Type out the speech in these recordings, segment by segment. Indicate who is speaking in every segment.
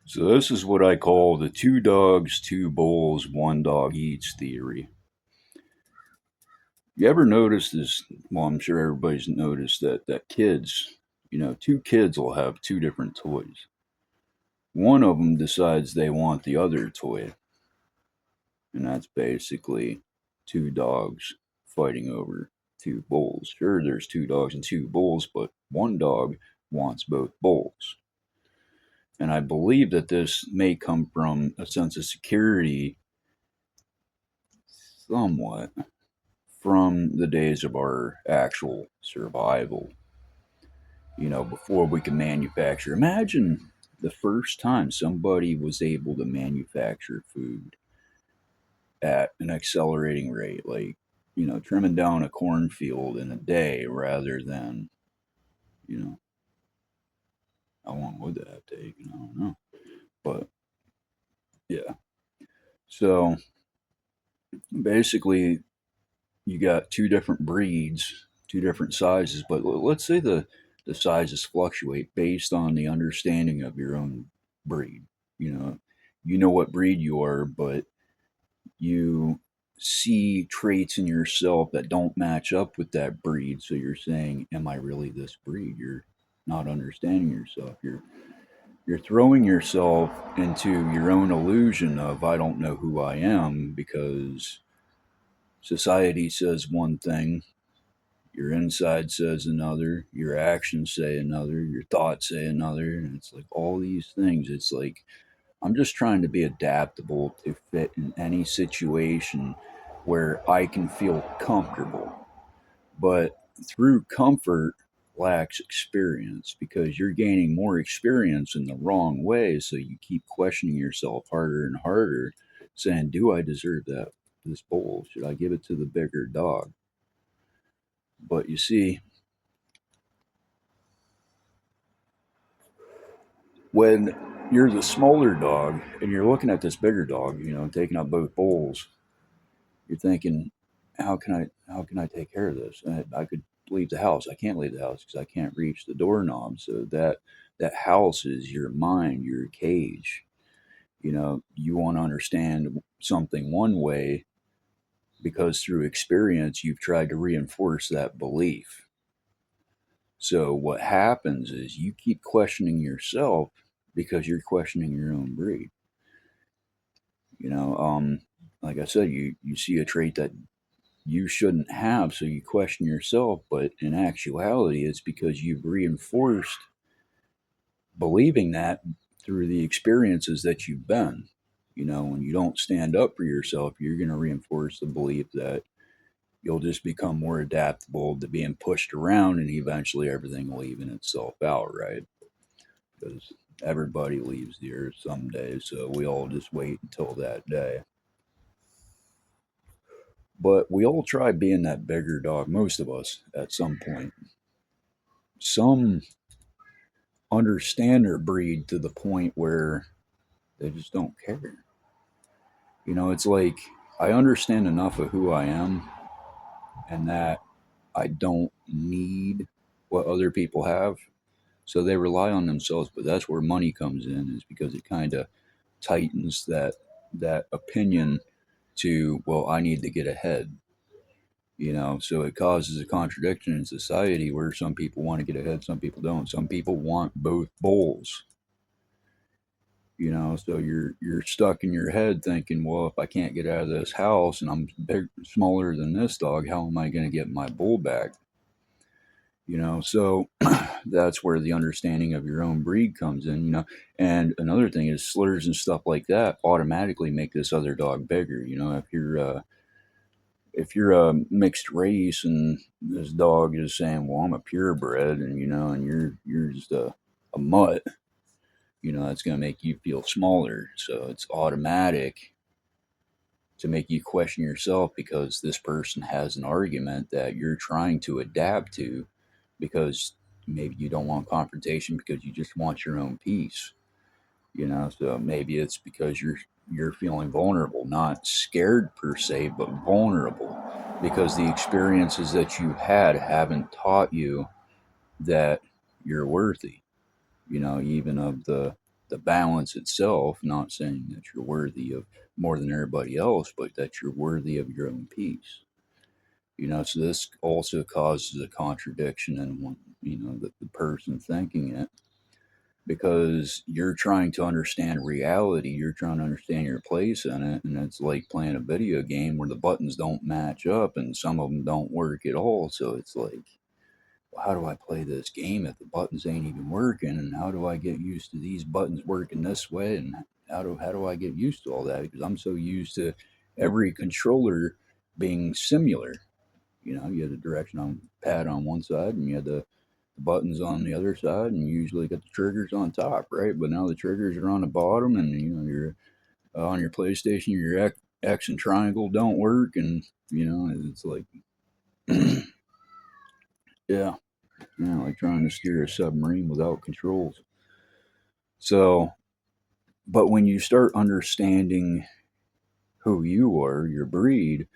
Speaker 1: So this is what I call the two dogs, two bowls, one dog eats theory. You ever notice this? Well, I'm sure everybody's noticed that kids, two kids will have two different toys. One of them decides they want the other toy, and that's basically two dogs fighting over two bowls. Sure, there's two dogs and two bowls, but one dog wants both bowls. And I believe that this may come from a sense of security somewhat from the days of our actual survival, before we could manufacture. Imagine the first time somebody was able to manufacture food at an accelerating rate, like, trimming down a cornfield in a day rather than, you know, how long would that have taken? I don't know. But yeah. So basically, you got two different breeds, two different sizes, but let's say the sizes fluctuate based on the understanding of your own breed. You know what breed you are, but you see traits in yourself that don't match up with that breed. So you're saying, "Am I really this breed?" You're not understanding yourself. You're throwing yourself into your own illusion of "I don't know who I am" because society says one thing, your inside says another, your actions say another, your thoughts say another, and it's like all these things. It's like I'm just trying to be adaptable to fit in any situation where I can feel comfortable. But through comfort lacks experience because you're gaining more experience in the wrong way. So you keep questioning yourself harder and harder, saying, "Do I deserve this bowl? Should I give it to the bigger dog?" But you see, when you're the smaller dog and you're looking at this bigger dog, taking up both bowls, you're thinking, how can I take care of this? I could leave the house. I can't leave the house because I can't reach the doorknob. So that house is your mind, your cage. You want to understand something one way because through experience you've tried to reinforce that belief. So what happens is you keep questioning yourself because you're questioning your own breed. You know, um, like I said, you see a trait that you shouldn't have, so you question yourself. But in actuality, it's because you've reinforced believing that through the experiences that you've been. When you don't stand up for yourself, you're going to reinforce the belief that you'll just become more adaptable to being pushed around and eventually everything will even itself out, right? Because everybody leaves the earth someday, so we all just wait until that day. But we all try being that bigger dog, most of us, at some point. Some understand their breed to the point where they just don't care. It's like I understand enough of who I am and that I don't need what other people have. So they rely on themselves, but that's where money comes in, is because it kind of tightens that opinion to, well, I need to get ahead. So it causes a contradiction in society where some people want to get ahead, some people don't. Some people want both bowls. So you're stuck in your head thinking, well, if I can't get out of this house and I'm smaller than this dog, how am I going to get my bull back? So that's where the understanding of your own breed comes in. And another thing is slurs and stuff like that automatically make this other dog bigger. If you're a mixed race and this dog is saying, well, I'm a purebred, and you're just a mutt, that's going to make you feel smaller. So it's automatic to make you question yourself because this person has an argument that you're trying to adapt to because maybe you don't want confrontation because you just want your own peace. So maybe it's because you're feeling vulnerable, not scared per se, but vulnerable because the experiences that you've had haven't taught you that you're worthy, even of the the balance itself, not saying that you're worthy of more than everybody else, but that you're worthy of your own peace. So this also causes a contradiction in one, the person thinking it, because you're trying to understand reality, you're trying to understand your place in it, and it's like playing a video game where the buttons don't match up and some of them don't work at all. So it's like, well, how do I play this game if the buttons ain't even working? And how do I get used to these buttons working this way? And how do I get used to all that? Because I'm so used to every controller being similar. You had the direction on pad on one side, and you had the buttons on the other side, and you usually got the triggers on top, right? But now the triggers are on the bottom, and you're on your PlayStation, your X and triangle don't work, and it's like, yeah, like trying to steer a submarine without controls. So, but when you start understanding who you are, your breed,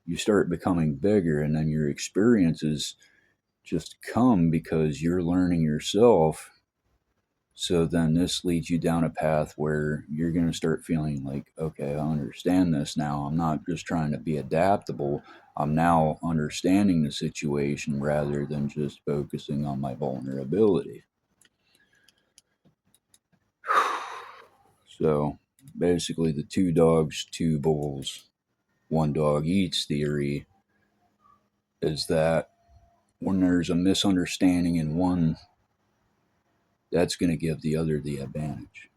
Speaker 1: you start becoming bigger, and then your experiences just come because you're learning yourself. So then this leads you down a path where you're going to start feeling like, okay, I understand this now. I'm not just trying to be adaptable. I'm now understanding the situation rather than just focusing on my vulnerability. So basically, the two dogs, two bulls, one dog eats theory is that when there's a misunderstanding in one, that's going to give the other the advantage.